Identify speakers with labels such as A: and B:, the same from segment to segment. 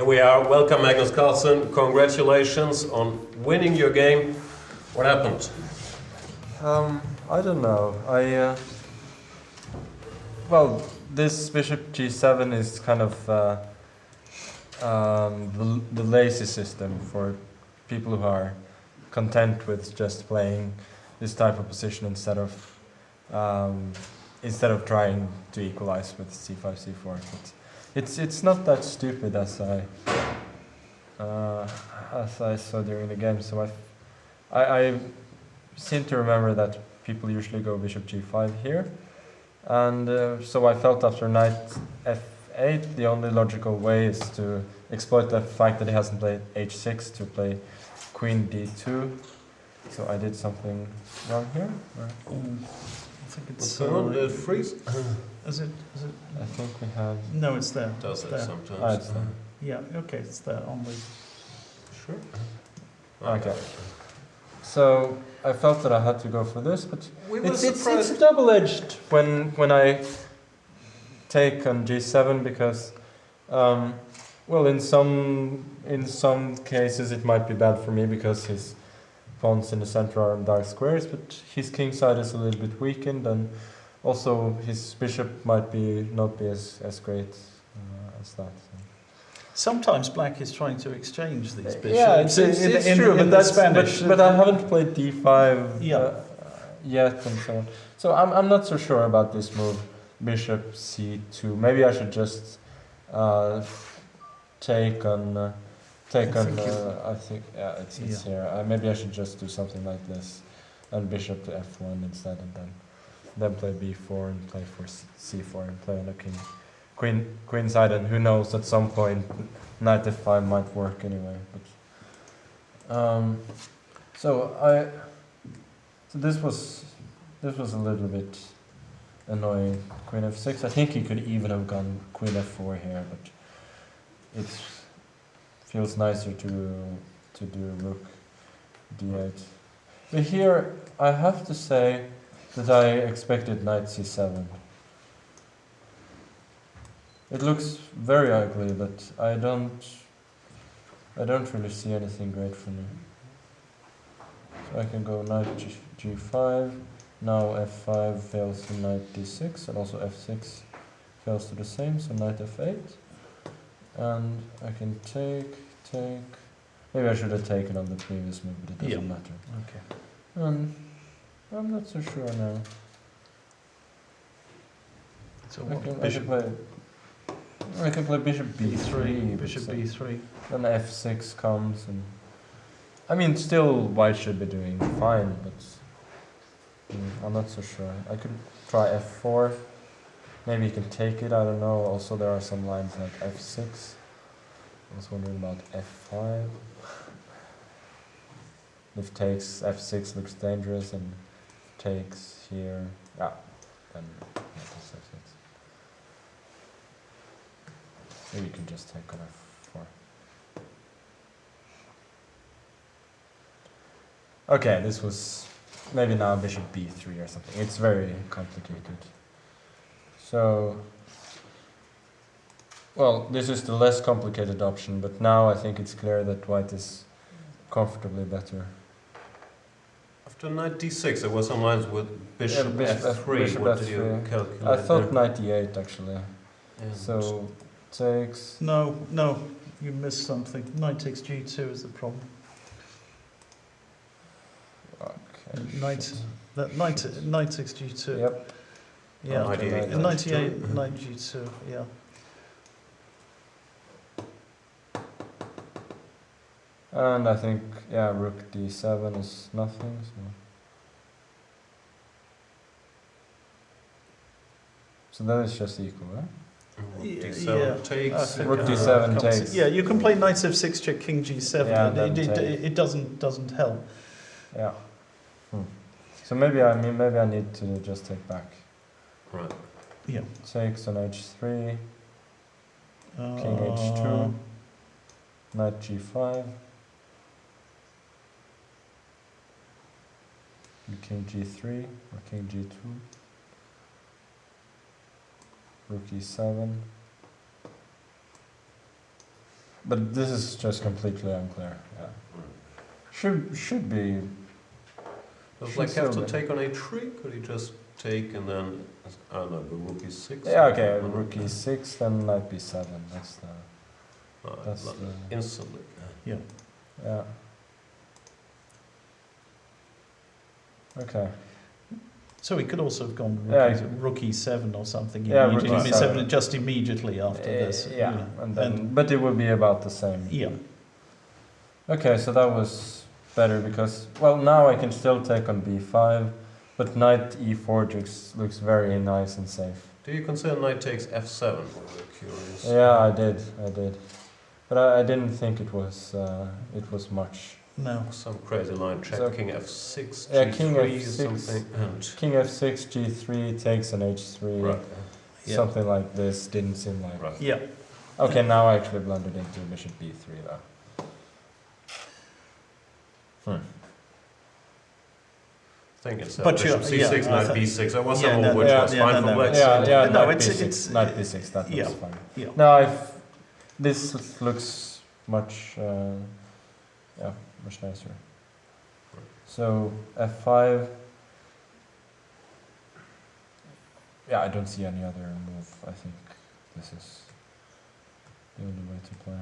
A: here we are. Welcome, Magnus Carlsen. Congratulations on winning your game. What happened?
B: I don't know. Well, this bishop g7 is kind of the lazy system for people who are content with just playing this type of position instead of trying to equalize with c5, c4. It's not that stupid as I saw during the game. So I seem to remember that people usually go bishop g5 here, and so I felt after knight f8 the only logical way is to exploit the fact that he hasn't played h6 to play queen d2. So I did something wrong here.
C: I think it's
A: freeze?
C: Is it?
B: I think we have.
C: No, it's there.
A: Does
C: it's
A: it
C: there.
A: sometimes?
B: Ah, it's there.
C: Yeah. Okay, it's there on the.
A: Sure.
B: Okay. So I felt that I had to go for this, but it's double-edged when I take on g7 because, well, in some cases it might be bad for me because his pawns in the center are on dark squares, but his king side is a little bit weakened, and also his bishop might not be as great as that. So.
C: Sometimes black is trying to exchange these bishops.
B: Yeah, it's true, but
C: Spanish.
B: But I haven't played d5 yet, and so on. So I'm not so sure about this move, bishop c2. Maybe I should just take on. I think it's here. Maybe I should just do something like this, and bishop to f1 instead, and then play b4 and play for c4 and play on the queen side, and who knows, at some point knight f5 might work anyway. But so this was a little bit annoying. Queen f6. I think he could even have gone queen f4 here, but it feels nicer to do rook d8. But here I have to say that I expected knight c7. It looks very ugly, but I don't really see anything great for me. So I can go knight g5. Now f5 fails to knight d6, and also f6 fails to the same. So knight f8, and I can take. Maybe I should have taken on the previous move, but it doesn't matter.
C: Okay.
B: I'm not so sure now.
C: So
B: I can play bishop b3.
C: Bishop b3.
B: Then f6 comes, and I mean, still white should be doing fine, but I'm not so sure. I could try f4. Maybe you can take it. I don't know. Also, there are some lines like f6. I was wondering about f5. If takes f6 looks dangerous, and takes here, then f6. Maybe you can just take on f4. Okay, this was maybe now bishop b3 or something. It's very complicated. So, well, this is the less complicated option, but now I think it's clear that white is comfortably better.
A: After knight d6, there were some lines with bishop f3.
B: Bishop
A: What
B: f3.
A: did you calculate?
B: I thought
A: there?
B: knight d8 actually.
A: Yeah.
B: So takes.
C: No, you missed something. Knight takes g2 is the problem.
B: Okay.
C: Knight takes g2.
B: Yep.
C: Yeah.
A: Knight e8,
C: In 98, knight g2. Yeah.
B: And I think rook d7 is nothing. So then it's just equal, right?
A: Rook d7 takes.
B: Rook d7 takes.
C: Yeah, you can play knight f6 check king g7.
B: Yeah,
C: it doesn't help.
B: Yeah. So maybe I need to just take back.
A: Right.
C: Yeah.
B: Takes on h3. King h2. Knight g5. And king g3 or king g2. Rook e7. But this is just completely unclear. Yeah. Should be.
A: Does Black have to take on a3? Could he just take and then, I don't know, the rook e6?
B: Yeah, okay, rook e6, then knight b7. That's the
A: instantly.
C: Yeah.
B: yeah. Okay.
C: So he could also have gone rook e7 or something.
B: Yeah, rook
C: e7 just immediately after this.
B: Yeah, and then, but it would be about the same.
C: Yeah.
B: Okay, so that was better because, well, now I can still take on b5, but knight e4 looks very nice and safe.
A: Do you consider knight takes f7? We're curious.
B: Yeah, I did. But I didn't think it was much.
C: No.
A: Some crazy line check,
B: So,
A: king f6,
B: yeah,
A: g3
B: king f6,
A: something, and
B: king f6, g3 takes an h3,
A: right.
B: something like this didn't seem like.
A: Right.
C: Yeah.
B: Okay, now I actually blundered into bishop b3 though.
A: I think it's
C: But
A: bishop c6, knight b6. I was
C: yeah,
A: some
C: no,
A: which
C: yeah,
A: was
C: yeah,
A: fine
C: no,
A: for
C: no.
A: black.
B: Yeah,
C: No,
B: knight
C: it's-
B: b6,
C: it's-
B: knight b6, that
C: yeah.
B: looks fine.
C: Yeah.
B: No, this looks much, much nicer. So f5. Yeah, I don't see any other move. I think this is the only way to play.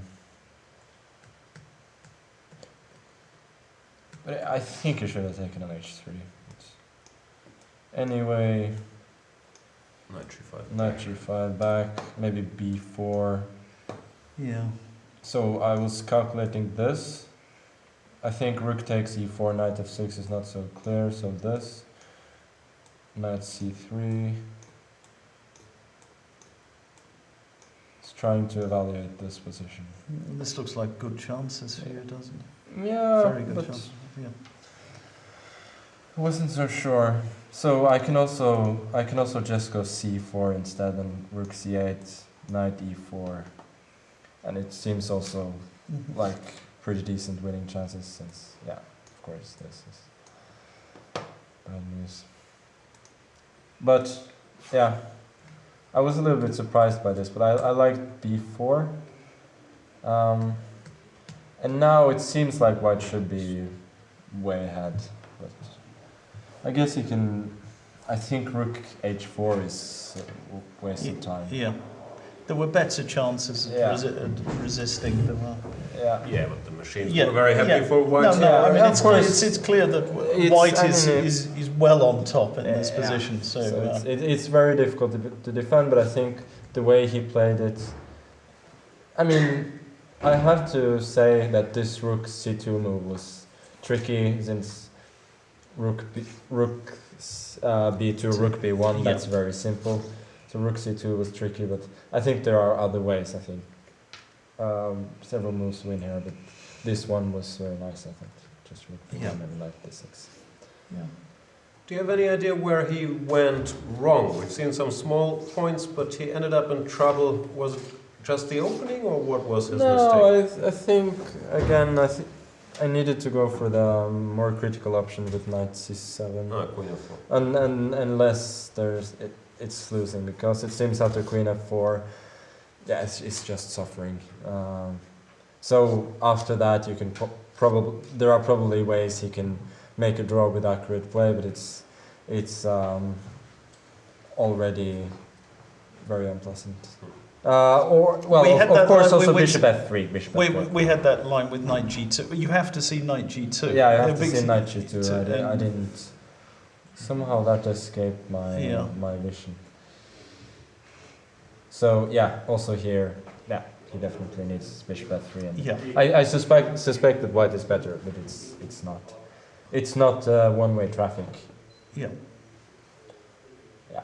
B: But I think you should have taken an h3. Anyway,
A: Knight g5.
B: knight g5 back, maybe b4.
C: Yeah.
B: So I was calculating this. I think rook takes e4, knight f6 is not so clear, so this. Knight c3. It's trying to evaluate this position.
C: This looks like good chances for you, doesn't it?
B: Yeah,
C: Very good
B: but
C: chances. Yeah.
B: I wasn't so sure. So I can also just go c4 instead and rook c8, knight e4. And it seems also like pretty decent winning chances since, yeah, of course, this is bad news. But, yeah, I was a little bit surprised by this, but I liked b4. And now it seems like white should be way ahead. But I guess he can, I think rook h4 is a waste of time.
C: Yeah. There were better chances of resisting the
A: Yeah, but the machines
C: Yeah,
A: were very happy
C: yeah.
A: for white.
C: No, I mean,
B: of course.
C: it's clear that
B: It's-
C: white
B: I mean,
C: is well on top in this
B: Yeah.
C: position. So,
B: it's very difficult to defend, but I think the way he played it, I mean, I have to say that this rook c2 move was tricky since rook b2, rook b1, that's very simple. So rook c2 was tricky, but I think there are other ways. I think several moves win here, but this one was very nice. I think just rook b1 and knight b6.
C: yeah.
A: Do you have any idea where he went wrong? We've seen some small points, but he ended up in trouble. Was it just the opening, or what was his mistake?
B: No, I think again I needed to go for the more critical option with knight c7.
A: Queen f4.
B: And unless it's losing, because it seems after queen f4, yeah, it's just suffering. So after that, you can there are probably ways he can make a draw with accurate play, but it's already very unpleasant. Of course, also bishop f3. Bishop f3.
C: We had that line with knight g2. You have to see knight g2.
B: Yeah, I have to see knight g2. I didn't. Somehow that escaped my vision. So yeah, also here, yeah, he definitely needs bishop f3. And
C: Yeah.
B: I suspect that white is better, but it's not. It's not one-way traffic.
C: Yeah.
B: Yeah.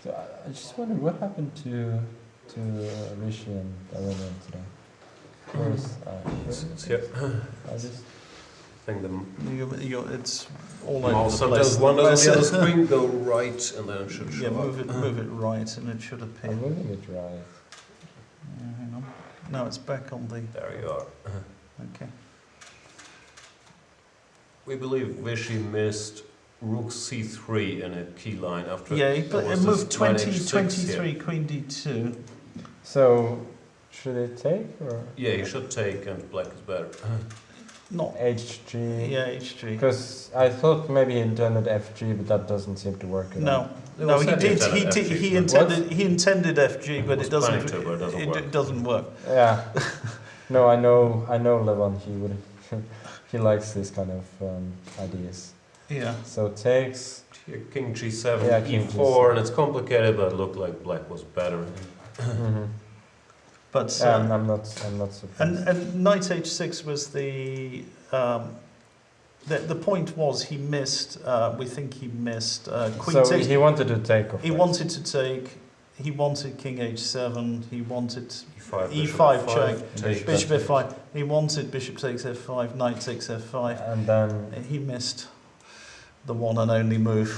B: So I just wonder what happened to Rishi and Arena today. Where is
A: It's here.
B: I just
A: think the
C: It's all
A: mouse
C: over the
A: sometimes
C: place.
A: wanders on the other screen. Go right, and then it should show
C: Yeah,
A: up.
C: move it right, and it should appear.
B: I'm moving it right.
C: Hang on. No, it's back on the.
A: There you are.
C: Okay.
A: We believe Vichy missed rook c3 in a key line after.
C: Yeah, he
A: there was
C: moved
A: this knight
C: 20,
A: h6
C: 23,
A: here.
C: queen d2.
B: So Should it take or
A: Yeah, he should take, and black is better.
C: Not.
B: HG?
C: Yeah, HG.
B: Because I thought maybe he intended FG, but that doesn't seem to work at all.
C: No,
A: It
C: no,
A: was
C: he
A: said
C: did.
A: FG,
C: He
A: but-
C: intended. He intended FG, but
A: was
C: it doesn't.
A: planning to, but it doesn't work.
C: It doesn't work.
B: Yeah. No, I know Levon. He would. He likes this kind of ideas.
C: Yeah.
B: So takes.
A: Here, King G7,
B: Yeah, King
A: E4,
B: G7.
A: and it's complicated, but it looked like black was better.
B: Mm-hmm.
C: But
B: Yeah, I'm not surprised.
C: and Knight H6 was the point was he missed. We think he missed Queen.
B: So he wanted to take.
C: He wanted to take. He wanted King H7. He wanted
A: E5,
C: E5 check.
A: take.
C: Bishop F5. He wanted Bishop takes F5. Knight takes F5.
B: And then
C: He missed the one and only move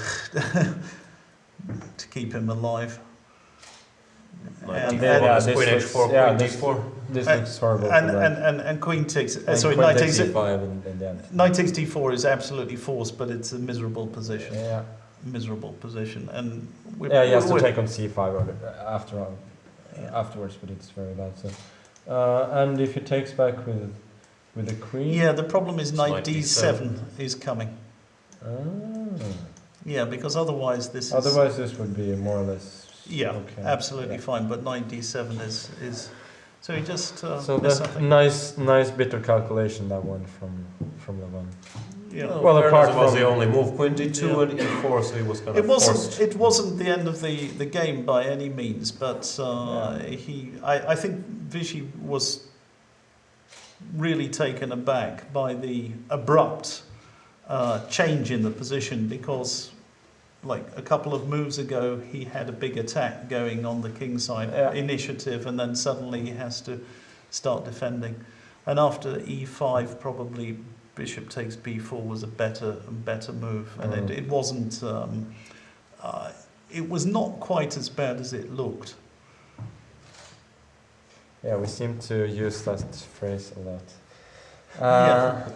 C: to keep him alive.
A: Like
C: And-
A: D4,
C: and-
B: yeah,
A: is
B: this
A: Queen
B: looks-
A: H4,
B: yeah,
A: Queen
B: this-
A: D4.
B: this
C: And-
B: looks horrible.
C: And
B: for black.
C: and Queen takes.
B: And
C: Sorry,
B: Queen
C: Knight
B: takes
C: takes.
B: E5 in the end.
C: Knight takes D4 is absolutely forced, but it's a miserable position.
B: Yeah.
C: Miserable position, and
B: Yeah, he has to
C: we're-
B: take on C5 after all,
C: Yeah.
B: afterwards, but it's very bad. So, and if he takes back with the queen.
C: Yeah, the problem is Knight
A: Knight
C: D7 is coming.
B: Ah.
C: Yeah, because otherwise this is.
B: Otherwise, this would be more or less.
C: Yeah,
B: okay.
C: absolutely
B: Yeah.
C: fine. But Knight D7 is. So he just
B: So
C: missed
B: that's
C: something.
B: nice bit of calculation, that one from Levon.
C: Yeah.
B: Well,
A: fairness,
B: apart
A: it was
B: from-
A: the only move. Queen D2
C: Yeah.
A: and E4, so he was kind
C: It
A: of
C: wasn't.
A: forced.
C: It wasn't the end of the game by any means, but I think Vichy was really taken aback by the abrupt change in the position, because, like a couple of moves ago, he had a big attack going on the king side initiative, and then suddenly he has to start defending. And after E5, probably Bishop takes B4 was a better move, and it wasn't. It was not quite as bad as it looked.
B: Yeah, we seem to use that phrase a lot.
C: Yeah.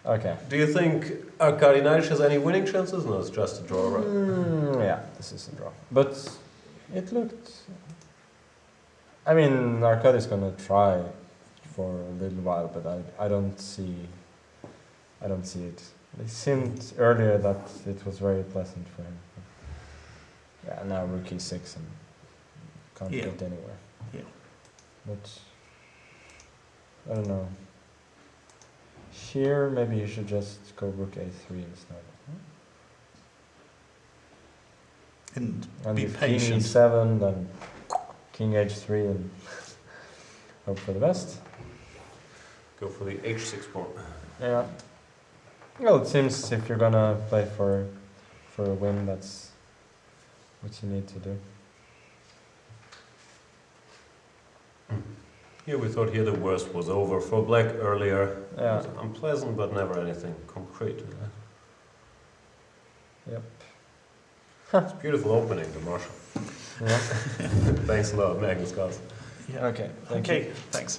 B: Okay.
A: Do you think Arkady Knight has any winning chances? No, it's just a draw, right?
B: Yeah, this is a draw. But it looked. I mean, Arkady's gonna try for a little while, but I don't see it. It seemed earlier that it was very pleasant for him. Yeah, now rook e6 and can't
C: Yeah.
B: get anywhere.
C: Yeah.
B: But I don't know. Here, maybe you should just go rook a3 instead.
C: And
B: And
C: be
B: if
C: patient.
B: king e7, then king h3 and hope for the best.
A: Go for the H6 pawn.
B: Yeah. Well, it seems if you're gonna play for a win, that's what you need to do.
A: Here we thought here the worst was over for black earlier. It
B: Yeah.
A: was unpleasant, but never anything concrete.
B: Yep.
A: It's a beautiful opening, the Marshall.
B: Yeah.
A: Thanks a lot, Magnus Carlsen.
C: Yeah.
B: Okay. Thank you.
C: Okay. Thanks.